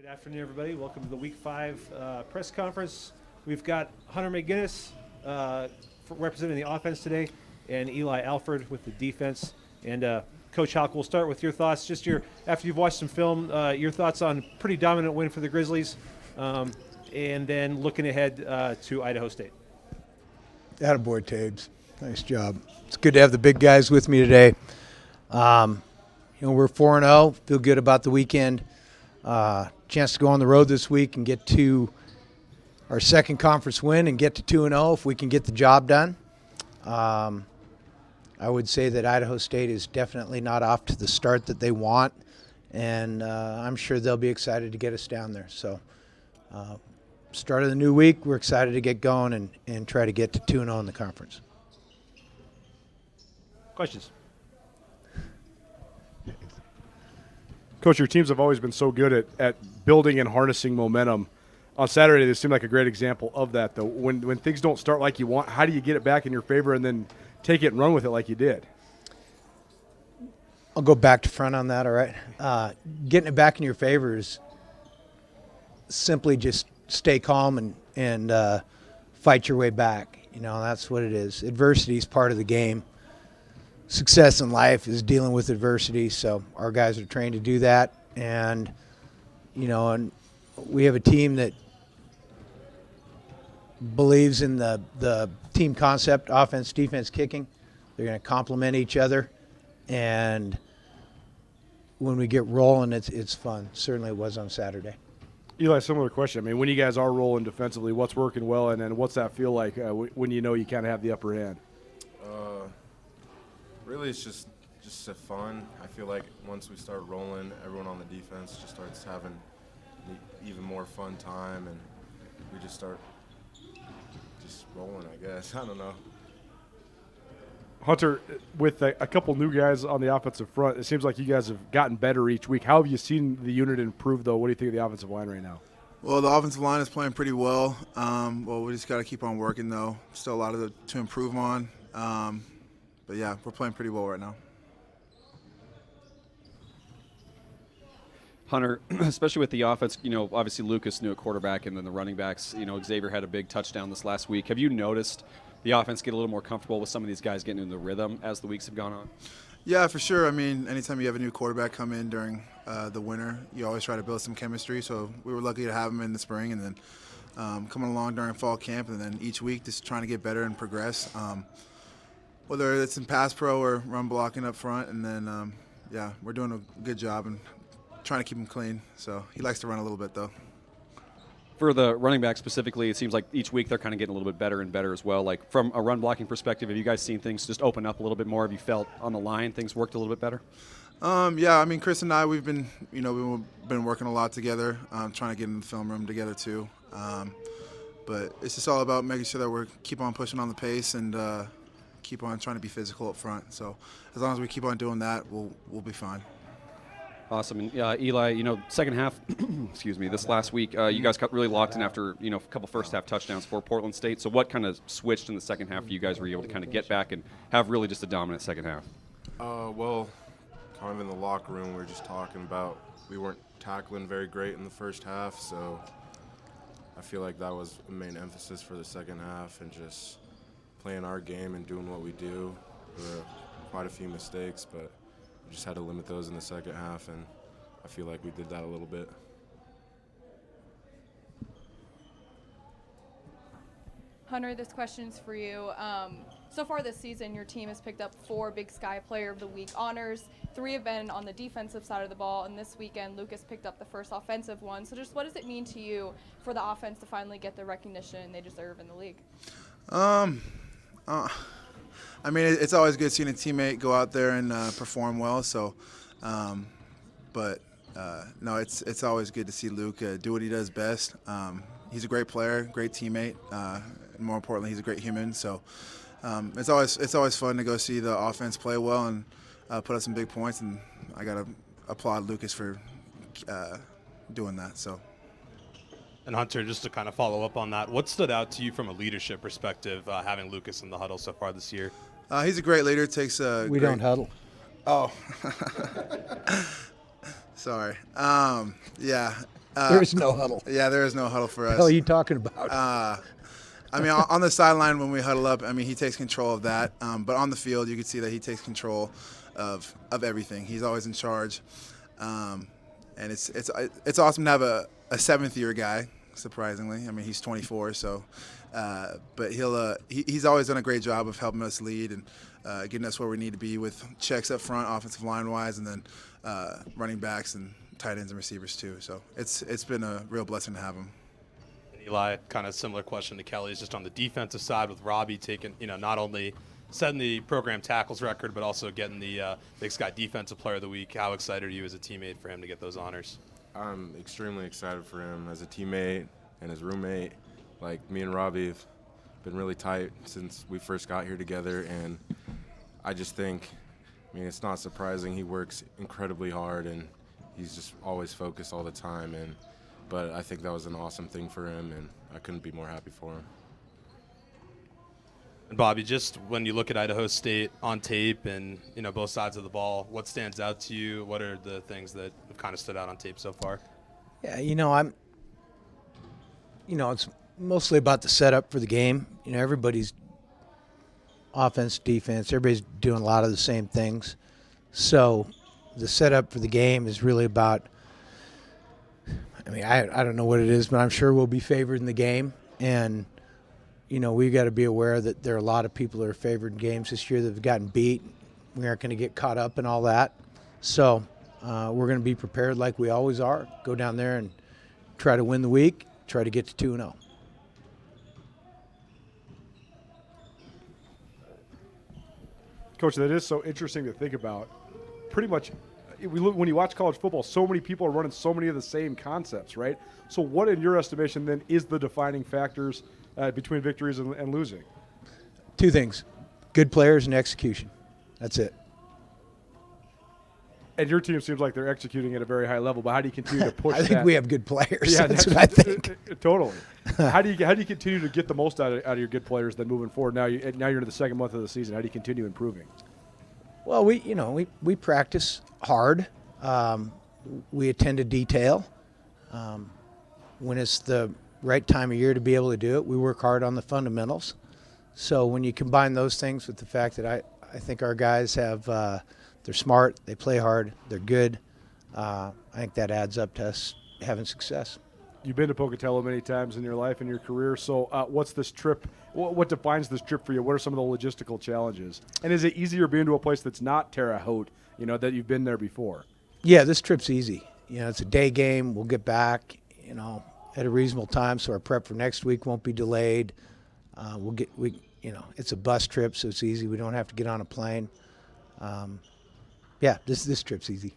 Good afternoon, everybody. Welcome to the Week 5 press conference. We've got Hunter McGinnis representing the offense today, and Eli Alford with the defense. And Coach Houck, we'll start with your thoughts. After you've watched some film, your thoughts on pretty dominant win for the Grizzlies, and then looking ahead to Idaho State. Attaboy, Tabes. Nice job. It's good to have the big guys with me today. We're 4-0. Feel good about the weekend. Chance to go on the road this week and get to our second conference win and get to 2-0 if we can get the job done. I would say that Idaho State is definitely not off to the start that they want, and I'm sure they'll be excited to get us down there. So start of the new week, we're excited to get going and try to get to 2-0 in the conference. Questions? Coach, your teams have always been so good at building and harnessing momentum. On Saturday, this seemed like a great example of that, though. When things don't start like you want, how do you get it back in your favor and then take it and run with it like you did? I'll go back to front on that, all right? Getting it back in your favor is simply just stay calm and fight your way back. That's what it is. Adversity is part of the game. Success in life is dealing with adversity, so our guys are trained to do that. And we have a team that believes in the team concept, offense, defense, kicking. They're going to complement each other, and when we get rolling, it's fun. Certainly it was on Saturday. Eli, similar question. I mean, when you guys are rolling defensively, what's working well, and then what's that feel like when you know you kind of have the upper hand? Really, it's just fun. I feel like once we start rolling, everyone on the defense just starts having even more fun time, and we just start rolling, I guess. I don't know. Hunter, with a couple new guys on the offensive front, it seems like you guys have gotten better each week. How have you seen the unit improve, though? What do you think of the offensive line right now? Well, the offensive line is playing pretty well. We just got to keep on working, though. Still a lot to improve on. But, yeah, we're playing pretty well right now. Hunter, especially with the offense, obviously Lucas knew a quarterback, and then the running backs, Xavier had a big touchdown this last week. Have you noticed the offense get a little more comfortable with some of these guys getting in the rhythm as the weeks have gone on? Yeah, for sure. I mean, anytime you have a new quarterback come in during the winter, you always try to build some chemistry. So we were lucky to have him in the spring, and then coming along during fall camp, and then each week just trying to get better and progress. Whether it's in pass pro or run blocking up front, and then, we're doing a good job and trying to keep him clean. So he likes to run a little bit, though. For the running back specifically, it seems like each week they're kind of getting a little bit better and better as well. Like from a run blocking perspective, have you guys seen things just open up a little bit more? Have you felt on the line things worked a little bit better? I mean, Chris and I, we've been working a lot together, trying to get in the film room together too. But it's just all about making sure that we keep on pushing on the pace and keep on trying to be physical up front. So as long as we keep on doing that, we'll be fine. Awesome. And Eli, second half, excuse me, this last week, you guys got really locked in after, a couple first half touchdowns for Portland State. So what kind of switched in the second half for you guys were able to kind of get back and have really just a dominant second half? Kind of in the locker room, we were just talking about we weren't tackling very great in the first half, so I feel like that was the main emphasis for the second half and just playing our game and doing what we do. There were quite a few mistakes, but we just had to limit those in the second half, and I feel like we did that a little bit. Hunter, this question's for you. So far this season, your team has picked up 4 Big Sky Player of the Week honors. 3 have been on the defensive side of the ball, and this weekend, Lucas picked up the first offensive one. So just what does it mean to you for the offense to finally get the recognition they deserve in the league? I mean, it's always good seeing a teammate go out there and perform well. So, no, it's always good to see Luke do what he does best. He's a great player, great teammate, and more importantly, he's a great human. So, it's always fun to go see the offense play well and put up some big points. And I got to applaud Lucas for doing that. So. And Hunter, just to kind of follow up on that, what stood out to you from a leadership perspective, having Lucas in the huddle so far this year? He's a great leader. We don't huddle. Oh. Sorry. There is no huddle. Yeah, there is no huddle for What the us. hell are you talking about? I mean, on the sideline when we huddle up, I mean, he takes control of that. But on the field, you can see that he takes control of everything. He's always in charge, and it's awesome to have a seventh-year guy. Surprisingly, I mean, he's 24, so but he's always done a great job of helping us lead and getting us where we need to be with checks up front, offensive line wise, and then running backs and tight ends and receivers too. So it's been a real blessing to have him. Eli, kind of similar question to Kelly's, just on the defensive side with Robbie taking, not only setting the program tackles record, but also getting the Big Sky Defensive Player of the Week. How excited are you as a teammate for him to get those honors? I'm extremely excited for him as a teammate and his roommate. Like, me and Robbie have been really tight since we first got here together, and I just think, it's not surprising. He works incredibly hard, and he's just always focused all the time. But I think that was an awesome thing for him, and I couldn't be more happy for him. And Bobby, just when you look at Idaho State on tape and, both sides of the ball, what stands out to you? What are the things that have kind of stood out on tape so far? Yeah, it's mostly about the setup for the game. Everybody's offense, defense, everybody's doing a lot of the same things. So the setup for the game is really about, I don't know what it is, but I'm sure we'll be favored in the game. And, we've got to be aware that there are a lot of people that are favored in games this year that have gotten beat. We aren't going to get caught up in all that. So we're going to be prepared like we always are. Go down there and try to win the week, try to get to 2-0. Coach, that is so interesting to think about. Pretty much, when you watch college football, so many people are running so many of the same concepts, right? So what, in your estimation, then, is the defining factors between victories and losing? Two things: good players and execution. That's it. And your team seems like they're executing at a very high level, but how do you continue to push I think that? we have good players. Yeah, that's what I think. Totally. How do you continue to get the most out of your good players then moving forward? Now you're into the second month of the season. How do you continue improving? Well, we practice hard. We attend to detail. When it's the right time of year to be able to do it, we work hard on the fundamentals. So when you combine those things with the fact that I think our guys have they're smart, they play hard, they're good, I think that adds up to us having success. You've been to Pocatello many times in your life and your career. So what's this trip? What defines this trip for you? What are some of the logistical challenges? And is it easier being to a place that's not Terre Haute, that you've been there before? Yeah, this trip's easy. It's a day game. We'll get back, at a reasonable time, so our prep for next week won't be delayed. It's a bus trip, so it's easy. We don't have to get on a plane. This trip's easy.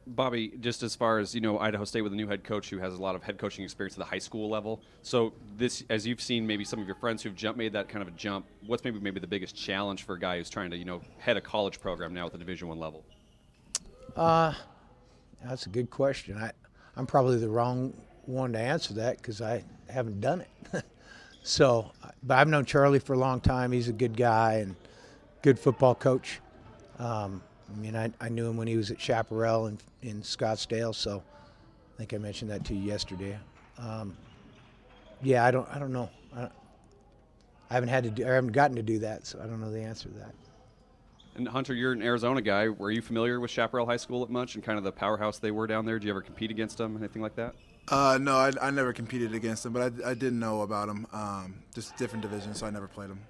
Bobby, just as far as, Idaho State with a new head coach who has a lot of head coaching experience at the high school level. So this, as you've seen maybe some of your friends who've made that kind of a jump, what's maybe the biggest challenge for a guy who's trying to, head a college program now at the Division I level? That's a good question. I'm probably the wrong one to answer that because I haven't done it. So, but I've known Charlie for a long time. He's a good guy and good football coach. I knew him when he was at Chaparral in Scottsdale, so I think I mentioned that to you yesterday. I don't know. I haven't gotten to do that, so I don't know the answer to that. And Hunter, you're an Arizona guy. Were you familiar with Chaparral High School much and kind of the powerhouse they were down there? Did you ever compete against them, anything like that? No, I never competed against them, but I didn't know about them. Just different divisions, so I never played them.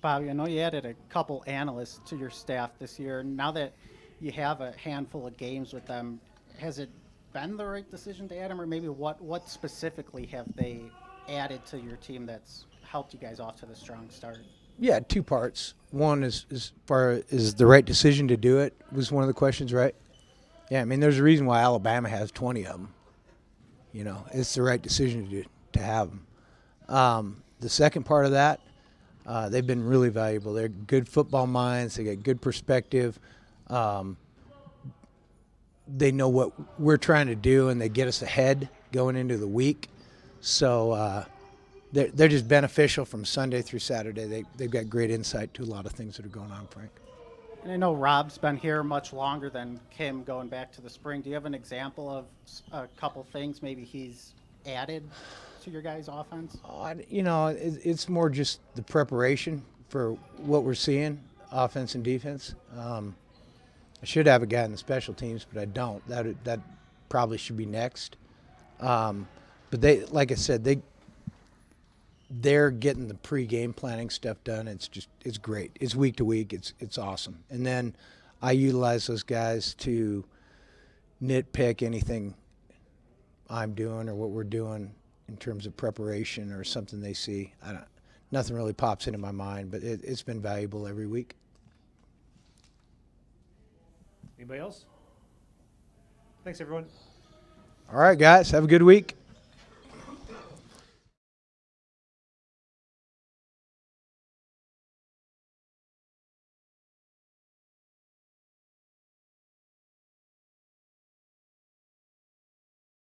Bobby, I know you added a couple analysts to your staff this year. Now that you have a handful of games with them, has it been the right decision to add them, or maybe what specifically have they added to your team that's helped you guys off to the strong start? Yeah, two parts. One is as far as the right decision to do it was one of the questions, right? Yeah, there's a reason why Alabama has 20 of them. It's the right decision to have them. The second part of that, they've been really valuable. They're good football minds. They got good perspective. They know what we're trying to do, and they get us ahead going into the week. So they're just beneficial from Sunday through Saturday. They've got great insight to a lot of things that are going on, Frank. And I know Rob's been here much longer than Kim going back to the spring. Do you have an example of a couple things maybe he's added to your guys' offense? It's more just the preparation for what we're seeing, offense and defense. I should have a guy in the special teams, but I don't. That probably should be next. But they, like I said, they're getting the pre-game planning stuff done. It's great. It's week to week. It's awesome. And then I utilize those guys to nitpick anything I'm doing or what we're doing in terms of preparation or something they see. Nothing really pops into my mind, but it's been valuable every week. Anybody else? Thanks, everyone. All right, guys. Have a good week.